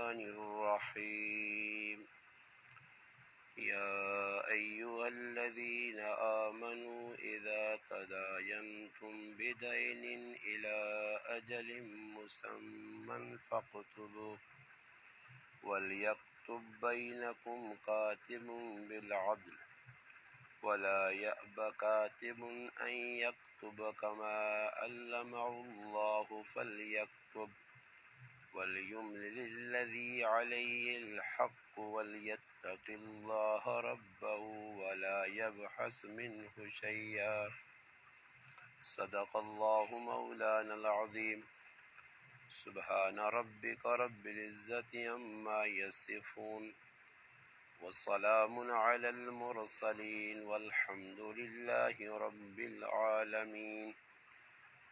الرحمن الرحيم يا أيها الذين آمنوا إذا تداينتم بدين إلى أجل مسمى فاكتبوه وليكتب بينكم كاتب بالعدل ولا يأب كاتب أن يكتب كما علمه الله فليكتب وليملل الذي عليه الحق وليتق الله ربه ولا يبحث منه شيئا صدق الله مولانا العظيم سبحان ربك رب العزة عما يصفون والسلام على المرسلين والحمد لله رب العالمين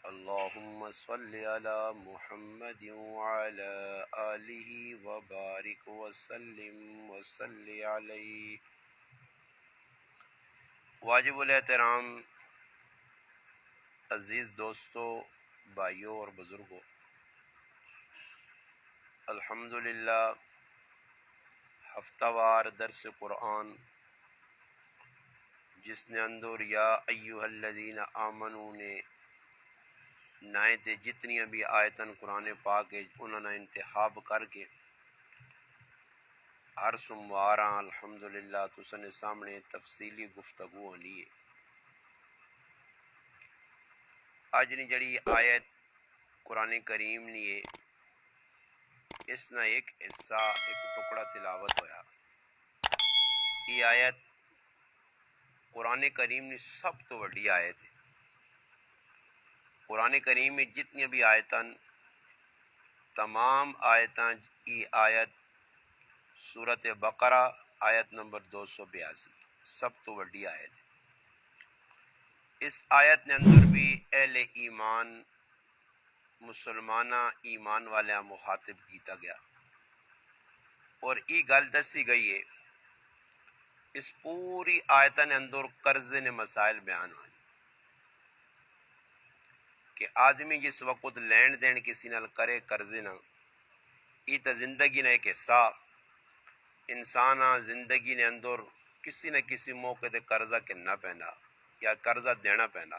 اللهم صل على محمد وعلى آله وبارك وسلم وصل علیہ۔ واجب الاحترام عزیز دوستو، بھائیوں اور بزرگوں، الحمدللہ ہفتہ وار درس قرآن جس نے اندر یا ایہا الذین آمنو نے نائیں تے جتنی بھی آیتن قرآن پاک انہوں نے انتخاب کر کے ہر سمواراں الحمدللہ تسنے سامنے تفصیلی گفتگو ہونی ہے۔ اج نی جڑی آیت قرآن کریم لیے اس نے ایک حصہ ایک ٹکڑا تلاوت ہویا۔ یہ آیت قرآن کریم نے سب تو بڑی آیت ہے۔ قرآن کریم میں جتنی بھی آیتاں تمام آیتاں یہ آیت سورۃ بقرہ آیت نمبر 282 سب تو بڑی آیت ہے۔ اس آیت نے اندر بھی اہل ایمان مسلمانہ ایمان والے مخاطب کیتا گیا اور یہ گل دسی گئی ہے۔ اس پوری آیتاں نے اندر قرضے نے مسائل بیان ہوئے کہ آدمی جس وقت لین دین کسی نال کرے قرضے نہ، یہ تو زندگی نے ایک حصہ انسان زندگی نے اندر کسی نہ کسی موقع تے قرضہ کرنا پینا یا قرضہ دینا پینا۔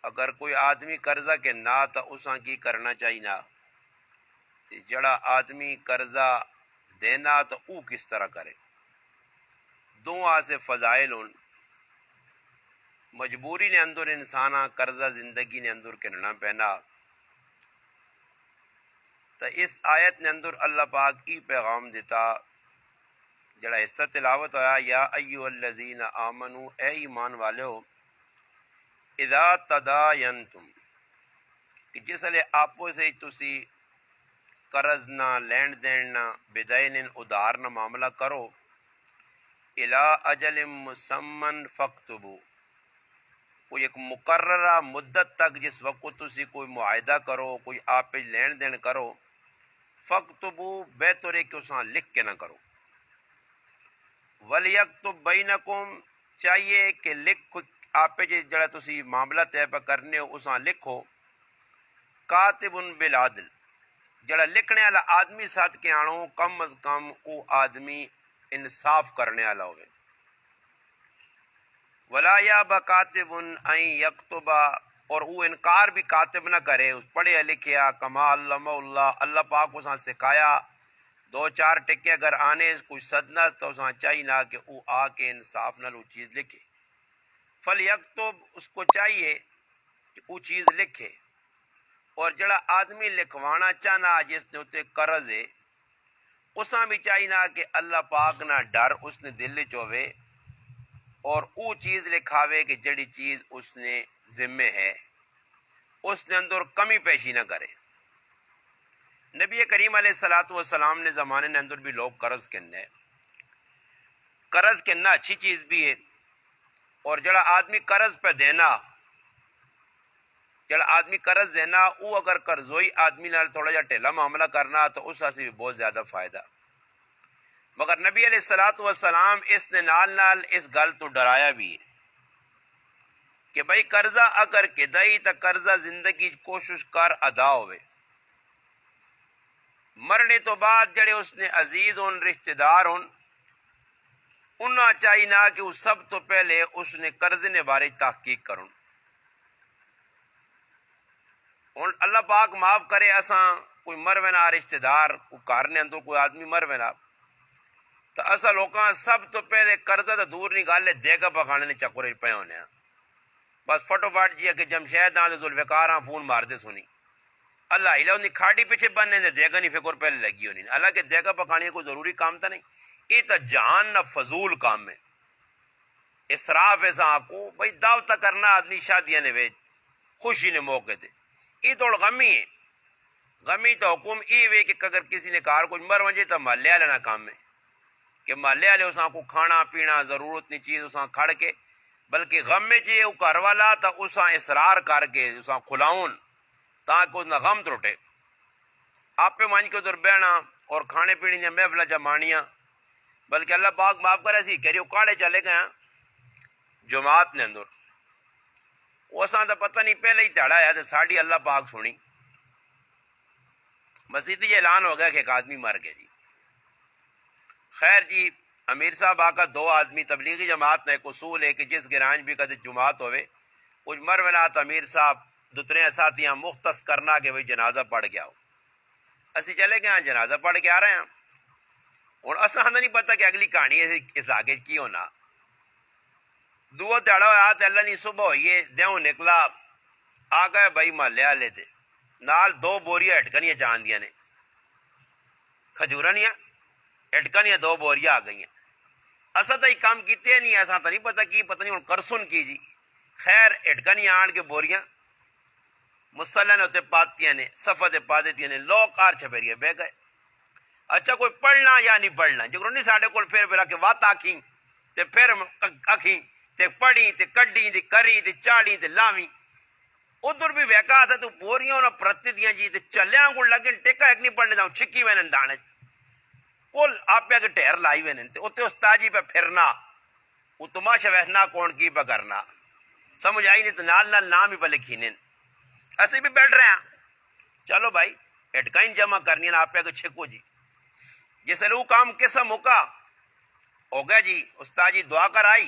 اگر کوئی آدمی قرضہ کرنا تو اساں کی کرنا چاہیے تے جڑا آدمی قرضہ دینا تو او کس طرح کرے۔ دو آسے فضائل ہون، مجبوری نے اندر انسانا قرضہ زندگی نے اندر کرنا پینا۔ تو اس آیت نے اندر اللہ پاک کی پیغام دیتا جڑا حصہ تلاوت ہویا یا ایہا الذین آمنو اے ایمان والو اذا تداینتم کہ جس لئے آپو سے تسی قرض نہ لین دین نہ بدین ادھار نہ معاملہ کرو الی اجل مسمن فاکتبو کوئی ایک مقررہ مدت تک جس وقت تسی کوئی معاہدہ کرو کوئی آپ لین دین کرو فاکتبو بہتر ہے کہ اساں لکھ کے نہ کرو وَلْيَكْتُبْ بَيْنَكُمْ چاہیے کہ لکھ آپ جڑا تسی معاملہ طے پہ کرنے ہو اساں لکھو کاتب بالعدل جڑا لکھنے والا آدمی ساتھ کے آنو کم از کم او آدمی انصاف کرنے والا ہوئے۔ وَلَا يَأْبَ كَاتِبٌ أَن يَكْتُبَ اور وہ انکار بھی کاتب نہ کرے، اس پڑھے لکھیا کما علمہ اللہ اللہ پاک اساں سکھایا دو چار ٹکے اگر آنے کوئی صدنا تو اساں چاہیے نہ کہ وہ آ کے انصاف نہ وہ چیز لکھے۔ فَلْيَكْتُبْ اس کو چاہیے کہ وہ چیز لکھے اور جڑا آدمی لکھوانا چاہنا جس نے اتے قرض ہے اساں بھی چاہیے نہ کہ اللہ پاک نہ ڈر اس نے دل چوے اور وہ چیز لکھاوے کہ جڑی چیز اس نے ذمہ ہے اس نے اندر کمی پیشی نہ کرے۔ نبی کریم علیہ السلام نے زمانے نے اندر بھی لوگ قرض کرنا ہے، قرض کرنا اچھی چیز بھی ہے اور جڑا آدمی قرض پہ دینا وہ اگر قرضوئی آدمی نال تھوڑا جا ٹھیلا معاملہ کرنا تو اس سے بھی بہت زیادہ فائدہ۔ مگر نبی علیہ السلام اس نے نال اس گل تو ڈرایا بھی ہے کہ بھائی قرضہ اگر کدائی تو قرضہ زندگی کوشش کر ادا ہوئے۔ مرنے تو بعد جڑے اس نے عزیز ہون رشتہ دار ہون انہاں چاہیے نہ کہ وہ سب تو پہلے اس نے قرضے نے بارے تحقیق کرن. ہن اللہ پاک معاف کرے اساں کوئی مروینا رشتہ دار کو کارنے اندر کوئی آدمی مروینا تو اصا لوکاں سب تو پہلے قرضہ تو دور نہیں گل ہے دیگا پکانے نے چکر پے ہونے ہیں. بس فٹو فٹ جی کہ جمشید آن ذوالفقار ہاں فون مار دے سنی اللہ ہی لو کھاڑی پیچھے بننے دے دیگا نہیں فکر پہلے لگی ہونی. اللہ کہ دیگا پکانے کوئی ضروری کام تھا نہیں, یہ تو جان نہ فضول کام ہے. اسراف ایسا کو بھائی دعوت کرنا آدمی شادیاں نے ویچ خوشی نے موقع دے یہ تو غمی ہے. غمی تو حکم یہ وے کہ اگر کسی نے کار کچھ مر ونجے تو محلے والے نہ کام ہے کہ محلے والے اساں کو کھانا پینا ضرورت نہیں چیز اساں کھڑ کے بلکہ غم میں چاہیے وہ گھر والا تو اساں اصرار کر کے اساں کھلاؤن تاکہ اس غم ترٹے. آپ پہ مان کے ادھر بہنا اور کھانے پینے نے محفل جمانیاں بلکہ اللہ پاک معاف کرے سی کہ کاڑے چلے گئے جماعت نے اندر وہ اساں تو پتہ نہیں پہلے ہی تہڑا ہے تو ساڑی اللہ پاک سنی مسیحی اعلان ہو گیا کہ ایک آدمی مر گیا جی. خیر جی امیر صاحب آقا دو آدمی تبلیغی جماعت نے ایک اصول ہے کہ جس گرانج بھی کدی جماعت ہوئے کچھ مرونات امیر صاحب دوترے ساتھیاں مختص کرنا کہ بھئی جنازہ پڑھ گیا ہو. اسی چلے گئے جنازہ پڑھ کے آ رہے ہیں اور اساں نہیں پتہ کہ اگلی کہانی اس آگے کی ہونا. دو تیڑا ہوا تو اللہ نہیں صبح ہوئیے دیوں نکلا آ گئے بھائی محلے والے تھے نال دو بوریاں اٹکنیاں جان دیا نے کھجورانیاں اٹکنیاں دو بوریاں آ گئی ہیں. اصا تو یہ کام کیتے نہیں ایسا تو نہیں پتہ کی پتہ نہیں ہوں کرسن کی جی. خیر اٹکنیاں آن کے بوریاں مسلح نے ہوتے پاتیاں نے صفحہ تے پا دیتی نے لو کار چھپیریے بہ گئے. اچھا کوئی پڑھنا یا نہیں پڑھنا جو نہیں ساڑھے کو پھر کہ وات آکھیں تے پھر آکھیں تے پڑھی تے کڈی تے کری تے چاڑی تے لاویں ادھر بھی ویکا تھا تو بوریاں انہاں پرتی دیاں جی تے چلیاں کو لگن ٹکا ایک نہیں پڑھنے جاؤں چھکی وینن دانے کل آپ پہ ٹھہر لائی وینن تے اتنے استاجی پہ پھرنا وہ تماشا ویسنا کون کی پہ کرنا سمجھ آئی نہیں تو نال نال نام ہی پہ لکھینن. اسی بھی بیٹھ رہے ہیں چلو بھائی اٹکائیں جمع کرنی آپ پہ چھکو جی جس لو کام کیسا موقع ہو گیا جی. استاد جی دعا کر آئی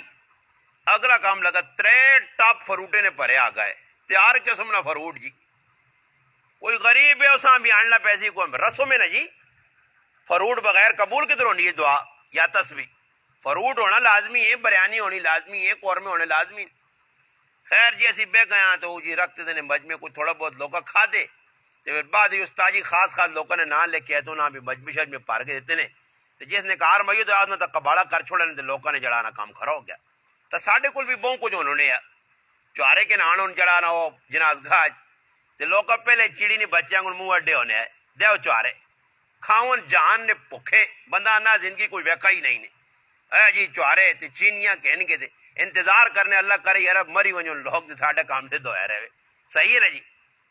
اگلا کام لگا 3 ٹاپ فروٹے نے پرے آ گئے تیار قسم نہ فروٹ جی. کوئی غریب ہے اساں بھی آننا پیسی کو رسوں میں نہ جی فروٹ بغیر قبول کدھر ہونی ہے دعا یا تسبیح. فروٹ ہونا لازمی ہے بریانی ہونی لازمی ہے قورمے ہونے لازمی. خیر جی اسی بہ گیا تو جی رکھتے دینے مجمع کو تھوڑا بہت لوگا کھا دے تو پھر بعد ہی استاد جی خاص لوگوں نے نام لے کے تو نہ بھی مجمع شجمع پار کے دیتے نے تو جس نے کار مئیو تو آدمی تک کباڑا کر چھوڑنے تو لوگوں نے جڑانا کام کھڑا ہو گیا. تو ساڑھے کل بھی بہت کچھ انہوں نے چوارے کے نان ان جڑانا ہو جناز گاج تو لوگا پہلے چیڑی نے بچیاں کو منہ اڈے ہونے دیو چوارے کھاؤن جان نے پکھے بندہ نہ زندگی کوئی ویکھا ہی نہیں نے اے جی چوارے تے چینیاں کہن کے دے انتظار کرنے اللہ کرے یار مری ونجو لوگ تے ساڈے کام سے دھویا رہے. صحیح ہے نا جی.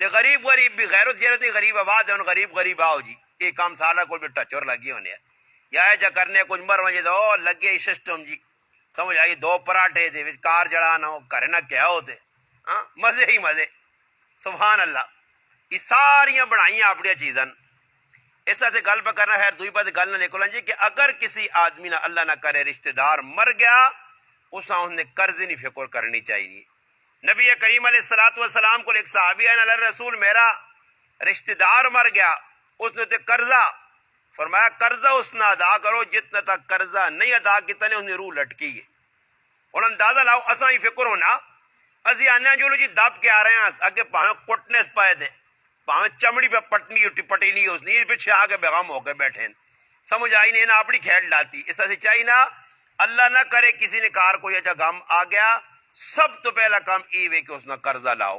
تے غریب بھی غیرت شیرت نہیں غریب آباد ہے ان غریب آؤ جی یہ کام سارا کوئی بھی ٹچور لگی ہونے یا ایجا کرنے کچھ مر ونجے تو لگے ہی سسٹم جی سمجھ آئی 2 پراٹھے دے کار جڑانا ہو کرے نہ کیا ہوتے ہاں مزے ہی مزے سبحان اللہ. یہ ساریاں بنائیاں اپنی چیزاں اس سے گل پہ کرنا ہے دوئی بات گل نہ نکلنا جی کہ اگر کسی آدمی نہ اللہ نہ کرے رشتہ دار مر گیا اساں نے قرض نہیں فکر کرنی چاہیے. نبی کریم علیہ الصلوۃ والسلام کو ایک صحابی ہے اللہ رسول میرا رشتہ دار مر گیا اس نے تے قرضہ فرمایا قرضہ اس نے ادا کرو جتنا تک قرضہ نہیں ادا کیتا نے انہیں روح لٹکی ہے. اور اندازہ لاؤ اساں ہی فکر ہونا اسی آنے جو جی دب کے آ رہے ہیں اگے پاہے کٹنے پائے دے پاہے چمڑی پہ پٹنی پٹی نہیں اس نے پیچھے آ کے بیغم ہو کے بیٹھے ہیں. سمجھ آئی نہیں نا اپنی کھیل ڈالتی اس سے چاہیے نا اللہ نہ کرے کسی نے کار کو یہ غم آ گیا سب تو پہلا کام یہ ہے کہ اس نے قرضہ لاؤ.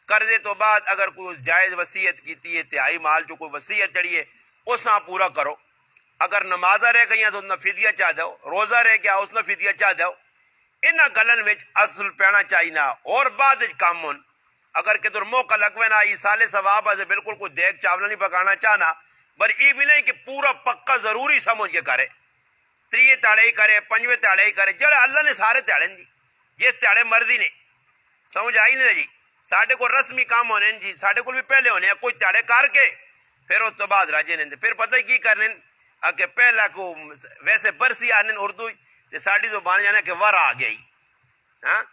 قرضے تو بعد اگر کوئی اس جائز وصیت کیتی ہے تہائی مال جو کوئی وصیت چڑھی ہے اس نہ پورا کرو. اگر نمازہ رہ گئی تو اس نے فدیہ چاہ دو روزہ رہ گیا اس نے فدیہ چاہ دو. ان گلن وچ اصل پینا چاہیے نا اور بعد کام ہون اگر کدھر موقع لگوے نا یہ سالے ثواب ہے بالکل کوئی دیکھ چاول نہیں پکانا چاہنا پر یہ بھی نہیں کہ پورا پکا ضروری سمجھ کے کرے 3 تاڑے ہی کرے 5 تاڑے ہی کرے جڑے اللہ نے سارے تاڑے جی جس تاڑے مرضی نے سمجھ آئی نہیں جی. ساڈے کو رسمی کام ہونے جی ساڈے کو بھی پہلے ہونے کوئی تاڑے کر کے پھر اس تو بعد راجے نے پھر پتہ کی کرنے کہ پہلا کو ویسے برسی آنے اردو تے ساڑی زبان جانا کہ ور آ گئی ہاں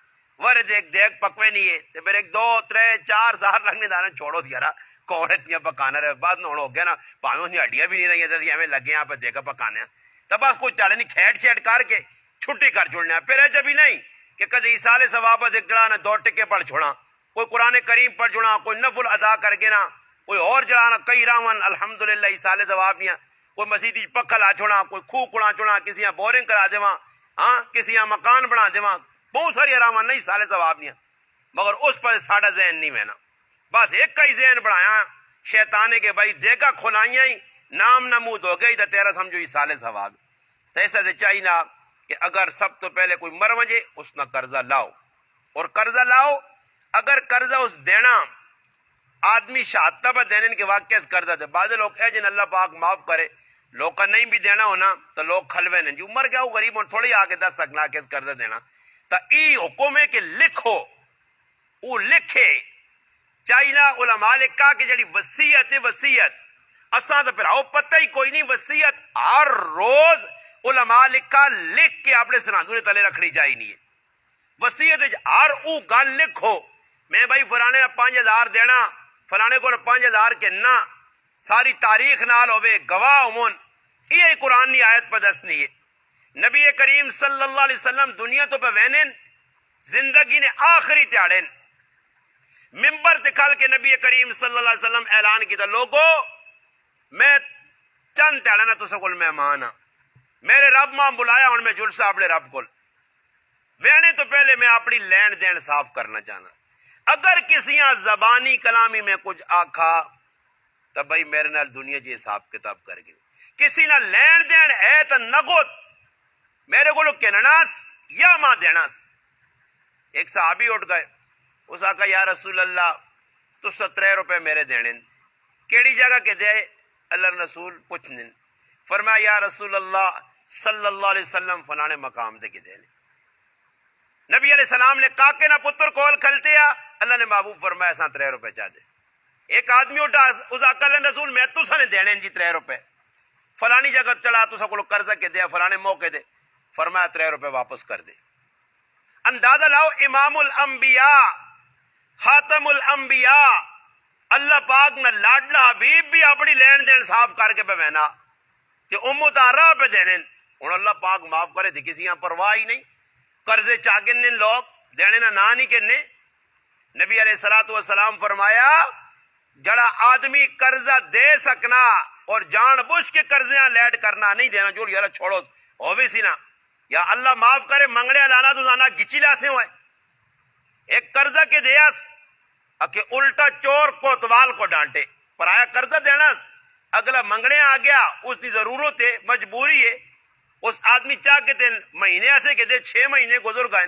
ور دیکھ دیکھ پکوے نہیں ہے تے پھر ایک 2 3 4 سال لگنے دانا چھوڑو دیا رہا کون اتنی پکانا رہے بعد نہ ہو گیا نا پاویں انہیں ہڈیاں بھی نہیں رہی ہیں ہمیں لگے یہاں پہ دیکھا پکانے تو بس کوئی چلے نہیں کھیٹ چھیٹ کر کے چھٹی کر چھوڑنا پھر ہے جب ہی نہیں کہ کدی سال ثواب جڑا نہ 2 ٹکے پڑھ چھوڑا کوئی قرآن کریم پڑھ چھوڑا کوئی نفل ادا کر کے نا کوئی اور جڑانا کئی راون الحمدللہ سال ثواب نہیں کوئی مسیح پکا لا چھوڑا کوئی خوہ کڑا چھوڑا کسی بورنگ کرا دیواں ہاں کسی مکان بنا دیواں بہت ساری آرام نہیں سال ثواب نہیں مگر اس پر ساڑا ذہن نہیں میں نا بس ایک کا ہی ذہن بڑھایا شیطانے کے بھائی دیکھا کھلائیاں ہی نام نمود ہو گئی تو تیرا سمجھو یہ سال ثواب تو ایسا سے چاہیے نا کہ اگر سب تو پہلے کوئی مر وجے اس نہ قرضہ لاؤ اور قرضہ لاؤ اگر قرضہ اس دینا آدمی شہادتہ پر دینے کے واقعہ اس قرضہ دے بعض لوگ ہے جن اللہ پاک معاف کرے لوگ کا نہیں بھی دینا ہونا تو لوگ کھلوے نہیں جو مر گیا وہ غریب اور تھوڑی آگے 10 تک لا کے قرضہ دینا تو ای حکم ہے کہ لکھو وہ لکھے چاہیے علماء لکھا کہ جڑی وصیت ہے وصیت اساں تو پھر آؤ پتہ ہی کوئی نہیں وصیت ہر روز علماء لکھا لکھ کے اپنے سراندوں تلے رکھنی چاہیے نہیں وصیت ہر او گل لکھو میں بھائی فلانے 5000 دینا فلانے کو 5000 کے نہ ساری تاریخ نال ہوئے گواہ امون یہ قرآن کی آیت پر دست نہیں ہے نبی کریم صلی اللہ علیہ وسلم دنیا تو پہ وینن زندگی نے آخری تیاڑن ممبر دکھل کے نبی کریم صلی اللہ علیہ وسلم اعلان کیتا لوگو میں چند تیاڑا نا تو سکول مہمان ہاں میرے رب ماں بلایا ہوں میں جلسہ اپنے رب کو وینے تو پہلے میں اپنی لین دین صاف کرنا چاہنا اگر کسی زبانی کلامی میں کچھ آکھا تو بھائی میرے نال دنیا جی حساب کتاب کر گئی کسی نہ لین دین ہے تو نگوت میرے کو لوگ کہناس یا ماں دیناس ایک صحابی اٹھ گئے اس آقا یا رسول اللہ تو 17 روپے میرے دینے کیڑی جگہ کے دے اللہ رسول پوچھنے فرمایا یا رسول اللہ صلی اللہ علیہ وسلم فلانے مقام دے کے دے نبی علیہ السلام نے کاکے نہ پتر کول کھلتے اللہ نے محبوب فرمایا ایسا 3 روپے چاہ دے ایک آدمی اٹھا اس آقا اللہ رسول میں تو سنے دینے جی 3 روپے فلانی جگہ چلا تو سکولو قرضہ کے دے فلانے موقع دے فرمایا 3 روپے واپس کر دے اندازہ لاؤ امام الانبیاء خاتم الانبیاء اللہ پاک نہ لاڈلا حبیب بھی اپنی لین دین صاف کر کے پہ بہنا کہ امت آرہ پہ دینے اور اللہ پاک معاف کرے تھے کسی یہاں پرواہ ہی نہیں قرضے چاگن لوگ دینے نہ نہیں کرنے نبی علیہ السلام فرمایا جڑا آدمی قرضہ دے سکنا اور جان بوجھ کے قرضیاں لیٹ کرنا نہیں دینا جو یارا چھوڑو ہووی سی نا یا اللہ معاف کرے منگڑے لانا تو لانا گچی لاسے ہوئے ایک قرضہ کے دیاس کہ الٹا چور کوتوال کو ڈانٹے پر آیا قرضہ دینا اگلا منگڑے آ گیا اس کی ضرورت ہے مجبوری ہے اس آدمی چاہ کے تے مہینے ایسے کہ دے 6 مہینے گزر گئے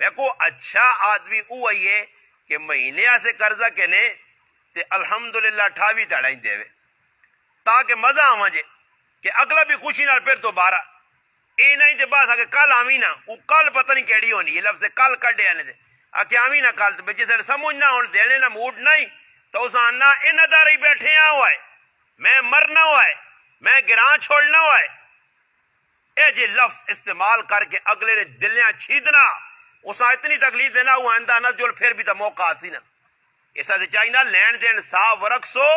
دیکھو اچھا آدمی او ہے کہ مہینے ایسے قرضہ کہنے تے الحمدللہ 28 تڑائی دے تاکہ مزہ آواں جے کہ اگلا بھی خوشی نال پھر دوبارہ اے نہیں تے بس آگے کل آویں نا وہ کل پتہ نہیں کیڑی ہونی یہ لفظ کل کڈے آنے دے آکے آویں نا کل تے جسے سمجھ نہ ہون دینے نا موڈ نہیں تو اس آنا انہ دار ہی بیٹھے آ ہوئے میں مرنا ہوئے میں گران چھوڑنا ہوئے اے جی لفظ استعمال کر کے اگلے نے دلیاں چھیدنا اسا اتنی تکلیف دینا ہوا اندہ نہ جو پھر بھی تا موقع آسی نا ایسا سے چاہیے نا لین دین صاف ورکسو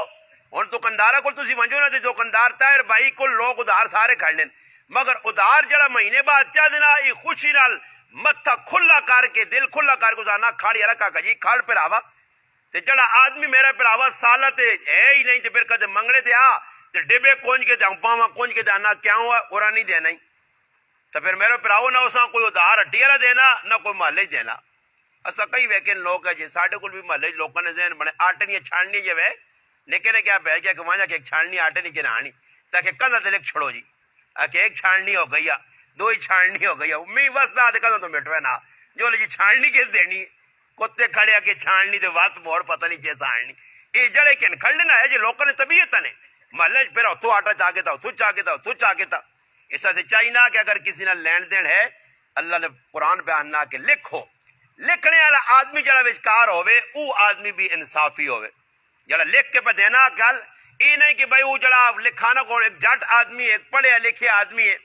اور دکاندارہ کو تسی منجو نہ دے دکاندار تائر بھائی کو لوگ ادھار سارے کھڑنے مگر ادھار جڑا مہینے بعد چاہ دینا یہ خوشی نال متھا کھلا کر کے دل کھلا کر کے جانا کھاڑی رکھا کہ جی کھاڑ پر آوا تے جڑا آدمی میرا پر آوا سالت ہے ہی نہیں تے پھر کدے منگلے تے آ تے ڈبے کونج کے تے پاواں کونج کے تے آنا کیا ہوا اورا نہیں دینا ہی تو پھر میرے پر آو نہ اساں کوئی ادھار ہٹیرا دینا نہ کوئی محلے دینا اسا کئی ویکن لوگ ہے جی ساڈے کول بھی محلے لوکاں نے ذہن بنے آٹے نہیں چھاننی جو ہے لیکن کیا بہ گیا کہ وہاں کہ ایک چھاننی آٹے نہیں چنانی تاکہ کندھا تے لکھ چھوڑو جی کہ ایک چھاننی ہو گئی 2 ہی چھاننی ہو گئی میں وسدا دے کندھا تو مٹوے نا جو جی چھاننی کس دینی کتے کھڑے کے چھاننی تے وقت موڑ پتہ نہیں کیسا آنی یہ جڑے کن کھڑنے نہ ہے جی لوکاں نے طبیعت نے محلے پھر اتھو آٹا چاہ کے تھا اتھو چاہ کے تھا اتھو چاہ کے تھا ایسا سے چاہیے نا کہ اگر کسی نہ لین دین ہے اللہ نے قرآن بیان نہ کہ لکھو لکھنے والا آدمی جڑا وچکار ہوئے او آدمی بھی انصافی ہوئے جڑا لکھ کے پہ دینا گل یہ نہیں کہ بھائی وہ جڑا لکھانا کون ایک جٹ آدمی ایک پڑھے لکھے آدمی ہے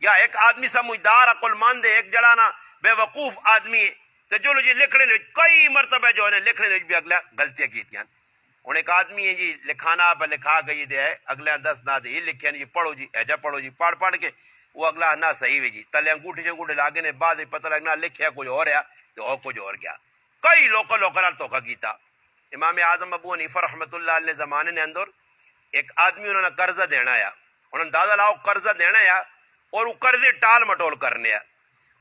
یا ایک آدمی سمجھدار عقل مند ہے ایک جڑا نا بے وقوف آدمی ہے تو جو جی لکھنے نے کئی مرتبہ جو ہے لکھنے نے بھی اگلا غلطیاں کی تھیں ہوں ایک آدمی ہے جی لکھانا پہ لکھا گئی دے ہے اگلے 10 نہ دے یہ لکھے جی پڑھو جی ایجا پڑھو جی پڑھ کے وہ اگلا نہ صحیح ہے جی تلے انگوٹھے شنگوٹھے لاگے نے بعد پتہ لگنا لکھیا کچھ اور ہے تو اور کچھ اور گیا کئی لوکل دھوکا کیتا امام اعظم ابو حنیفہ رحمۃ اللہ علیہ زمانے نے اندر ایک آدمی انہوں نے قرضہ دینا ہے انہوں نے اندازہ لاؤ قرضہ دینا ہے اور وہ قرضے ٹال مٹول کرنے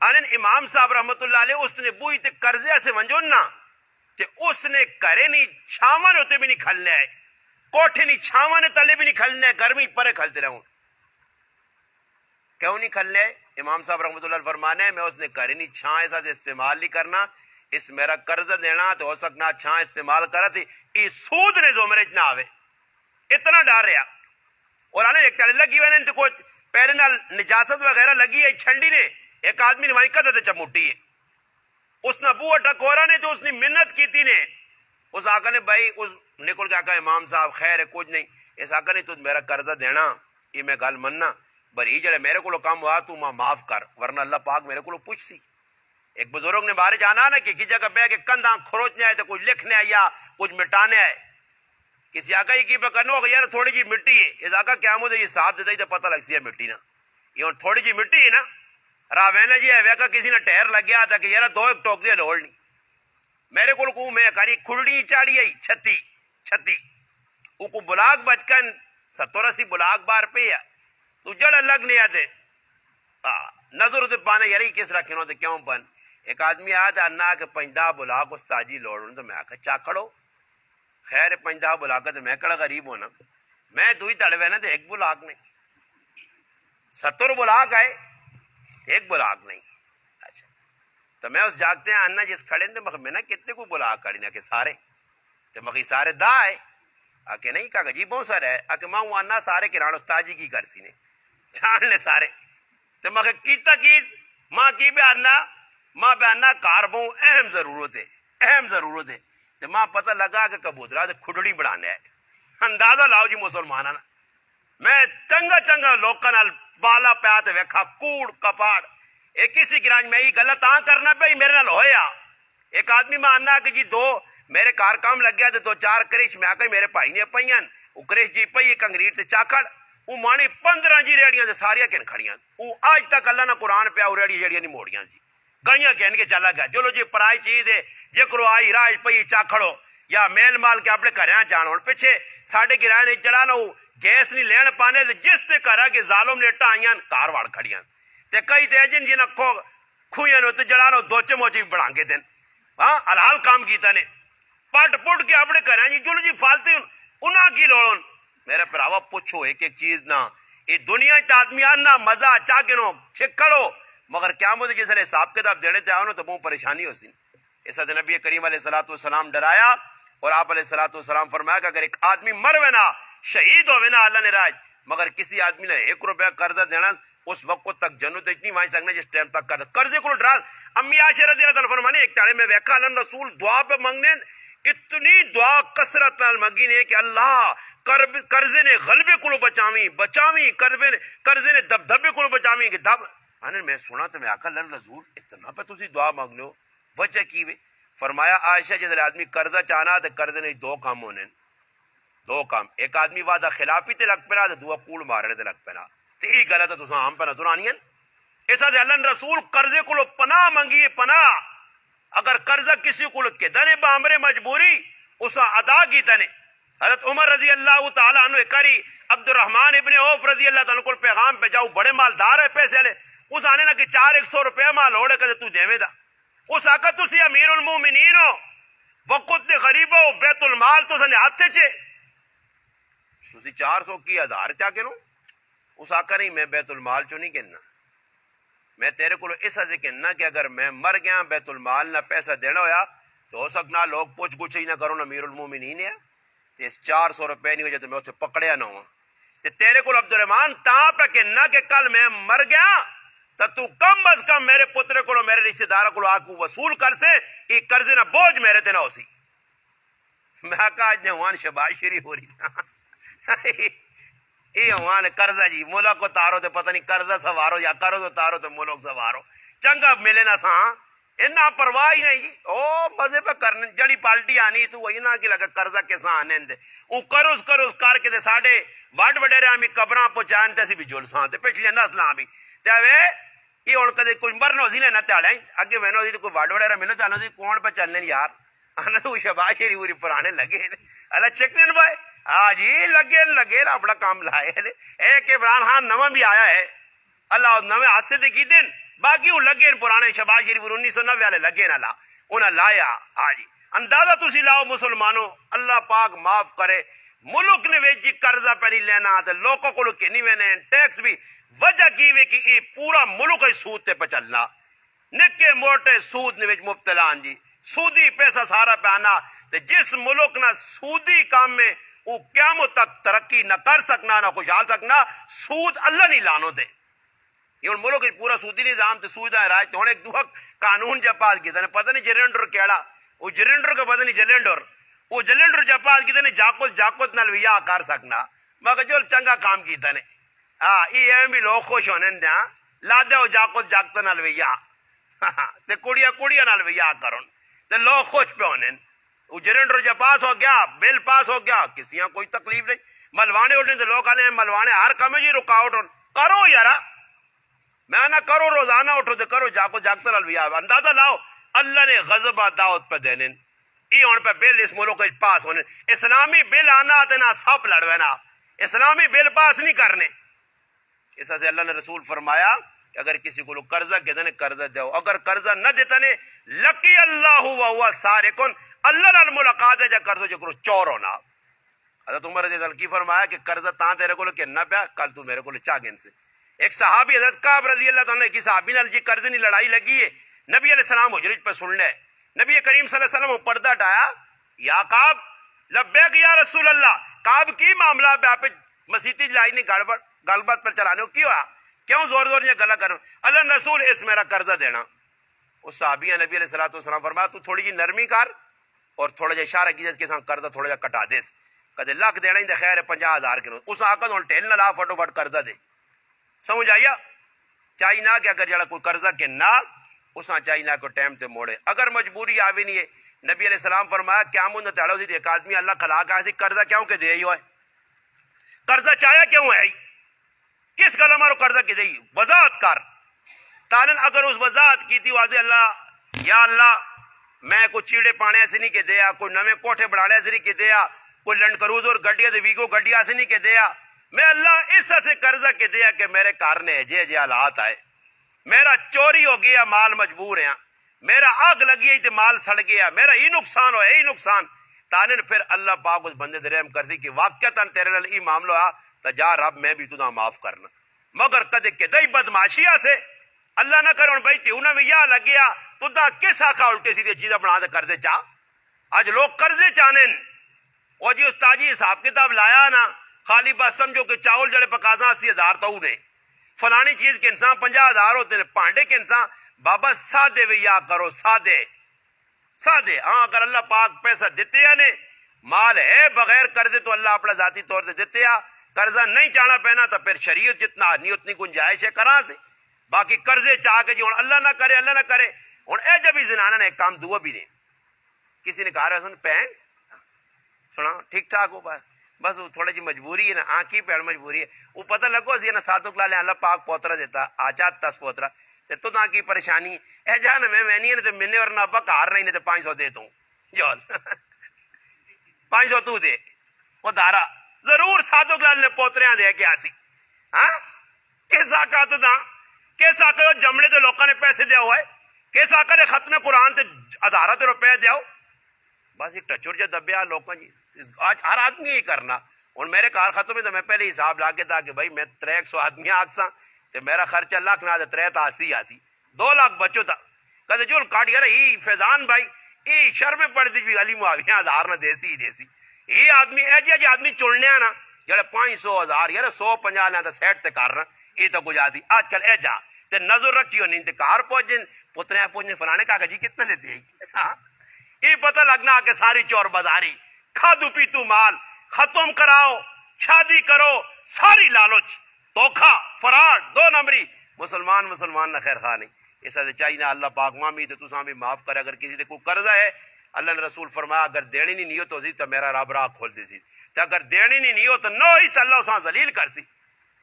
آنن امام صاحب رحمۃ اللہ علیہ اس نے بوئی تے قرضے سے منجون نہ تے اس نے کرے نہیں چھاون ہوتے بھی نہیں کھلنے آئے کوٹھے نہیں چھاون تلے بھی نہیں کھلنے آئے گرمی پرے کھلتے رہوں کیوں نہیں کھلنے آئے امام صاحب رحمۃ اللہ فرمانے ہیں میں اس نے کرے نہیں چھاں ایسا سے استعمال نہیں کرنا اس میرا قرض دینا تو ہو سکنا چھاں استعمال کرا تھی یہ سود نے جو میرے نہ آوے اتنا ڈر رہا اور آنے ایک تلے لگی ہوئے نے کوئی پیرے نال نجاست وغیرہ لگی ہے چھنڈی نے ایک آدمی نے وہیں قدر چموٹی ہے اس نے بوہ ٹکورا نے تو اس نے منت کی تھی نے اس آقا نے بھائی اس نکل کے آقا امام صاحب خیر ہے کچھ نہیں اس آقا نے تو میرا قرضہ دینا یہ میں گل مننا بری جڑے میرے کو کام ہوا تو ماں معاف کر ورنہ اللہ پاک میرے کو پوچھ سی ایک بزرگ نے باہر جانا نا کہ جگہ بہ کے کندھاں کھروچنے آئے تو کچھ لکھنے آئے یا کچھ مٹانے آئے کسی آقا کی پہ کرنا ہوگا یار تھوڑی جی مٹی ہے اس آقا کیا مجھے یہ صاف دیتا ہی تو پتہ لگ سی ہے مٹی نا یہ تھوڑی جی مٹی ہے نا راوینا جی ہے ویکا کسی نے ٹہر لگ گیا تھا کہ یار دو ایک ٹوکریاں لوڑ نہیں میرے کو میں کاری کھلڑی چاڑی آئی چھتی او کو بلاگ بچکن 70-80 بلاگ بار پہ ہے تو جڑ لگ نہیں آتے نظر تے پانے یاری کس رکھنو تے کیوں پن ایک آدمی آیا تھا انا کہ 50 بلاگ استاجی لوڑ تو میں آکھا چاکڑو خیر 50 بلاگ تو میں کڑا غریب ہونا میں تو ہی تڑوے نا تو ایک بلاگ نہیں 70 بلاگ آئے ایک بلاگ نہیں اچھا تو میں اس جاگتے ہیں انا جس کھڑے تھے میں نا کتنے کو بلاگ کھڑی نا کہ سارے تو مخی سارے دا آئے آکے نہیں کہا جی بہت سارے ہے آکے ماں وہ انا سارے کران استاجی کی کرسی نے چھان لے سارے تو مخی کیتا کیز ماں کی بے انا ماں بے انا کاربوں اہم ضرورت ہے تو ماں پتہ لگا کہ کبوترہ سے کھڑڑی بڑھانے آئے اندازہ لاؤ جی مسلمانہ میں چنگا لوکاں نال بالا پیا تے ویکھا کوڑ کپاڑ ایک کسی گراج میں ہی غلط آن کرنا پہ میرے نال ہویا ایک آدمی میں آنا کہ جی دو میرے کار کام لگ گیا تے 2-4 کریش میں آکے میرے بھائی نے پئیاں وہ کریش جی پئی کنگریٹ تے چاکڑ وہ مانی 15 جی ریڑیاں تے ساریاں کن کھڑیاں وہ آج تک اللہ نہ قرآن پہ ریڑی جیڑیاں نہیں موڑیاں جی گئیاں کہن کے چلا گیا چلو جی پرائی چیز ہے جے کرو آئی راج پئی چاکڑو یا میل مال کے اپنے گھر جانا ہوں پیچھے ساڈے گرائے نے چڑھا نہ گیس نہیں لین پانے تے جس تے کرا کہ ظالم نے ٹائیاں کار واڑ کھڑیاں تے کئی تے جن جنہ کھویاں نو تے جڑا نو دوچے موچے بنا کے دین ہاں حلال کام کیتا نے پٹ پٹ کے اپنے گھر جی چلو جی فالتو انہاں کی لوڑن میرے بھراوا پوچھو ایک چیز نہ یہ دنیا تے آدمی آنا مزہ چاہ کے نو چھکڑو مگر کیا مجھے جس نے حساب کتاب دینے تے آؤ تو بہت پریشانی ہو سی اس حد نبی کریم علیہ السلام ڈرایا اور آپ علیہ السلام فرمایا کہ اگر ایک آدمی مروے نا شہید ہوئے نا اللہ نے راج مگر کسی آدمی نے 1 روپیہ قرضہ دینا اس وقت تک جنت اتنی وہیں سکنے جس ٹائم تک قرضے کو ڈرا امی عائشہ رضی اللہ عنہا فرمانے ایک تاڑے میں ویکھا اللہ رسول دعا پہ مانگنے اتنی دعا کثرت نال منگی نے کہ اللہ قرضے نے غلبے کو بچاویں قرضے نے دبدبے کو بچاویں کہ دب آنے میں سنا تو میں آکھا اللہ رسول اتنا پہ تسی دعا مانگ لو وجہ کی وے فرمایا عائشہ جس آدمی قرضہ چاہنا تو قرضے نے 2 کام ہونے 2 کام ایک آدمی وعدہ خلافی تے لگ پینا تے دوسرا کوڑ مارنے تے لگ پینا تے یہ غلط ہے تو عام پہ نظر آنی ایسا سے اللہ رسول قرضے کو پناہ منگیے پناہ اگر قرضہ کسی کو کدنے بامرے مجبوری اسا ادا کی تنے حضرت عمر رضی اللہ تعالیٰ عنہ کری عبد الرحمن ابن عوف رضی اللہ تعالیٰ کو پیغام پہ جاؤ بڑے مالدار ہے پیسے لے اس آنے نا کہ 400 روپے مال ہوڑے کہ تو دیوے دا اس آقا تسی امیر المومنین ہو وقت غریب ہو بیت المال تو سنے ہاتھے چھے تسی 400 کی 1000 چاہ کے نو اس آقا نہیں میں بیت المال چو نہیں کہنا میں تیرے کو اس حصے کہنا کہ اگر میں مر گیا بیت المال نہ پیسہ دینا ہویا تو ہو سکنا لوگ پوچھ گچھ ہی نہ کرو امیر المومنین ہے تے اس 400 روپے نہیں ہو جائے تو میں اسے پکڑیا نہ ہوں تے تیرے کو عبد الرحمن تاں پہ کہنا کہ کل میں مر گیا تو کم از کم میرے پترے کو میرے رشتہ دار کو آکو وصول کر سے یہ قرضے نہ بوجھ میرے تے نہ ہو سی میں کہا آج نوان شباز شریف ہو رہی یہ ہوا نے قرضہ جی ملک کو تارو تے پتہ نہیں قرضہ سوارو یا کرو تو تارو تے ملک سوارو چنگا ملے نہ ساں انہا پرواہ ہی نہیں جی او مزے پہ کرنے جڑی پالٹی آنی تو وہی نہ کہ لگا قرضہ کساں آنے دے او کروز کر کے دے ساڑے وڈ وڈیرے ہمیں قبراں پہنچان تے سی بھی جلساں تے پچھلی نسلاں بھی تے اوے یہ ہن کدے کوئی مرنو سی نے نہ تاڑیں اگے وینو سی کوئی وڈ وڈیرا ملو چانو سی کون پہ چلنے یار انا تو شباش شری پوری پرانے لگے اللہ چکنن بھائی ہاں جی لگے اپنا کام لائے ایک عمران خان نواں بھی آیا ہے اللہ نویں حادثے دے کی دن باقی وہ لگے پرانے شباز شریف 1990 والے لگے نہ لا انہیں لایا ہاں جی اندازہ تسی لاؤ مسلمانوں اللہ پاک معاف کرے ملک نے وچ جی قرضہ پہ نہیں لینا تے لوگوں کو کنی وینے ٹیکس بھی وجہ کی وے کہ یہ پورا ملک ہی سود تے پہ چلنا نکے موٹے سود نے وچ مبتلا جی سودی پیسہ سارا پہ آنا تے جس ملک نہ سودی کام میں وہ قیامت تک ترقی نہ کر سکنا نہ خوشحال سکنا سود اللہ نہیں لانو دے یہ ان ملک پورا سودی نظام تے سودہ راج تے ہن ایک دوہ قانون جب پاس کیتا نے پتہ نہیں جرینڈر کیڑا وہ جرینڈر کا پتہ نہیں جلینڈر وہ جلینڈر جب پاس کیتا نے جاکت نال ویا کر سکنا مگر جو چنگا کام کیتا نے ہاں یہ ایم بھی لوگ خوش ہونے دے لا دے جاکت نال ویا تے کڑیا نال ویا کرن تے لوگ خوش پہ ہونے وہ جرینڈر جب پاس ہو گیا بل پاس ہو گیا کسی کوئی تکلیف نہیں ملوانے اٹھنے تے لوگ آنے ملوانے ہر کام جی رکاوٹ کرو یارا میں نہ کرو روزانہ اٹھو تے کرو جاگت نال ویا اندازہ لاؤ اللہ نے غضب دعوت پہ دینے یہ ہن پہ بل اس ملک پاس ہونے اسلامی بل آنا تے نہ سب لڑوینا اسلامی بل پاس نہیں کرنے اس سے اللہ نے رسول فرمایا کہ اگر کسی کو قرضہ کہتے ہیں قرضہ دو اگر قرضہ نہ دیتا نے لقی اللہ وہو سارقن اللہ نال ملاقات ہے جا قرضہ جو کرو چور ہونا حضرت عمر رضی اللہ کی فرمایا کہ قرضہ تاں تیرے کو کہ نہ پیا کل تو میرے کو چاہ گن سے ایک صحابی حضرت کعب رضی اللہ عنہ کی صحابی نال جی قرض نہیں لڑائی لگی ہے نبی علیہ السلام حجرت پہ سن لے نبی کریم صلی اللہ علیہ وسلم پردہ ڈایا یا کعب لبیک یا رسول اللہ کعب کی معاملہ پہ آپ مسیحی لڑائی نہیں گل بات پر چلانے کی ہوا کیوں زور یہ گلا کرو اللہ رسول اس میرا قرضہ دینا اس صحابی نبی علیہ الصلوۃ والسلام فرمایا تو تھوڑی جی نرمی کر اور تھوڑا جا اشارہ کیجیے کہ سان قرضہ تھوڑا جا کٹا دے کدے لاکھ دینا ہی تے خیر 50,000 کے اس آقا ہن ٹھیل نہ لا فٹو فٹ قرضہ دے سمجھ آیا چاہیے نہ کہ اگر جڑا کوئی قرضہ کے نہ اساں چاہیے نہ کوئی ٹائم تے موڑے اگر مجبوری آوی نہیں ہے نبی علیہ السلام فرمایا قیامت نہ تاڑو دی ایک آدمی اللہ کھلا کا سی قرضہ کیوں کہ دے ہی ہوئے قرضہ چاہیا کیوں ہے کس گل ہمارو قرضہ کی دئی وضاحت کر تالن اگر اس وضاحت کی تھی واضح اللہ یا اللہ میں کوئی چیڑے پانے ایسے نہیں کہ دیا کوئی نویں کوٹھے بڑھانے ایسے نہیں کہ دیا کوئی لینڈ کروزر گڈیا دے ویگو گڈیا ایسے نہیں کہ دیا میں اللہ اس سے قرضہ کہ دیا کہ میرے کار نے جے حالات آئے میرا چوری ہو گیا مال مجبور ہے میرا آگ لگی ہے مال سڑ گیا میرا ہی نقصان ہو یہی نقصان تانن پھر اللہ پاک اس بندے دے رحم کر سی کہ واقعتاً تیرے نال ای معاملہ آ تا جا رب میں بھی تدا معاف کرنا مگر کدے کدی بدماشیا سے اللہ نہ کرن بھائی تے انہاں میں یا لگیا تدا کس آکھا الٹے سیدھی چیزاں بنا دے کر دے چا اج لوگ قرضے چانن او جی استاد جی حساب کتاب لایا نا خالی بس سمجھو کہ چاول جڑے پکازاں 80,000 تو نے فلانی چیز کے انسان 50,000 ہوتے ہیں پانڈے کے انسان بابا سادے ویا کرو سادے ہاں اگر اللہ پاک پیسہ دیتے یا نے مال ہے بغیر قرضے تو اللہ اپنا ذاتی طور سے دیتے یا قرضہ نہیں چاہنا پہنا تو پھر شریعت جتنا نہیں اتنی گنجائش ہے کراں سے باقی قرضے چاہ کے جو اللہ نہ کرے ہن اے جب ہی زنانہ نے ایک کام دعا بھی نہیں کسی نے کہا رہا سن پہن سنا ٹھیک ٹھاک ہو بس وہ تھوڑی جی مجبوری ہے نا آنکھی پہن مجبوری ہے وہ پتہ لگو سی نا ساتھ لے اللہ پاک پوترا دیتا آچا 10 پوترا تے تو تاں کی پریشانی اے جان میں نہیں تے ملنے ورنہ ابا کار نہیں تے 500 دے تو جول 500 تو دے وہ دارا ضرور ساتھ نے پوتریاں دے کے آسی ہاں کس آقا تو دا کس آقا جمڑے تے لوکاں نے پیسے دیا ہوا ہے کس آقا نے ختم قرآن تے ہزاراں تے روپے دیاؤ بس ایک ٹچور جا دبیا لوکاں جی آج ہر آدمی یہ کرنا ہن میرے کار ختم ہے تو میں پہلے حساب لا کے تھا کہ بھائی میں 300 آدمی آکساں تے میرا خرچہ لاکھ نہ 3 تا 80 2 لاکھ بچو تھا کہتے جو کاٹ گیا ہی فیضان بھائی ای شرم پڑتی بھی علی معاویہ 1000 نہ دیسی یہ آدمی اے جی آدمی چلنے نا جڑے 500,000 یار 150 نہ سیٹ تے کرنا یہ تو کچھ آتی آج کل اے جا تے نظر رکھیو نہیں تے کار پہنچن پتریاں پہنچنے فلانے کہا جی کتنا دیتے ہیں یہ پتہ لگنا کہ ساری چور بازاری کھادو پیتو مال ختم کراؤ شادی کرو ساری لالچ دھوکھا فراڈ دو نمبری مسلمان نہ خیر خواہ نہیں اس سے چاہیے اللہ پاک مامی تو تساں بھی معاف کرے اگر کسی سے کوئی قرضہ ہے اللہ نے رسول فرمایا اگر دینی نہیں نیت ہو سی تو میرا رب راہ کھول دی سی تو اگر دینی نہیں نیت تو نو ہی تو اللہ اساں ذلیل کر سی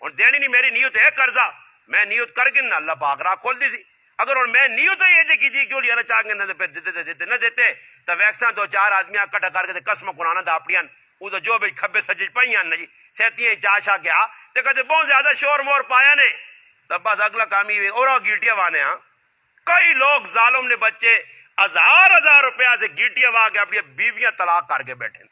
اور دینی نہیں میری نیت ہے قرضہ میں نیت کر کے نہ اللہ پاک راہ کھول دی سی اگر اور میں نیت یہ جی کی کیوں نہیں چاہ کے نہ دیتے تو ویکساں دو چار آدمی کٹھا کر کے قسم قرآن دا اپنیاں وہ تو جو بھی کھبے سجے پہ جی سہتی چاشا گیا تو کہتے بہت زیادہ شور مور پایا نے تب بس اگلا کام ہی اور گیٹیاں وانے ہاں کئی لوگ ظالم نے بچے ہزار روپیہ سے گیٹیاں وا کے اپنی بیویاں طلاق کر کے بیٹھے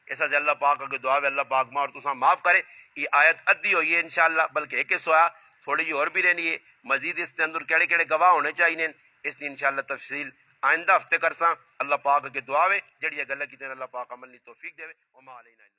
ایسا سے اللہ پاک کے دعا ہے اللہ پاک ماں اور تساں معاف کرے یہ آیت ادھی ہوئی ہے انشاءاللہ بلکہ ایک سویا تھوڑی جی اور بھی رہنی ہے مزید اس کے اندر کیڑے کیڑے گواہ ہونے چاہیے اس کی انشاءاللہ تفصیل آئندہ ہفتے کرساں اللہ پاک کے دعا ہے جڑی گل کی اللہ پاک عمل کی توفیق دے وما علینا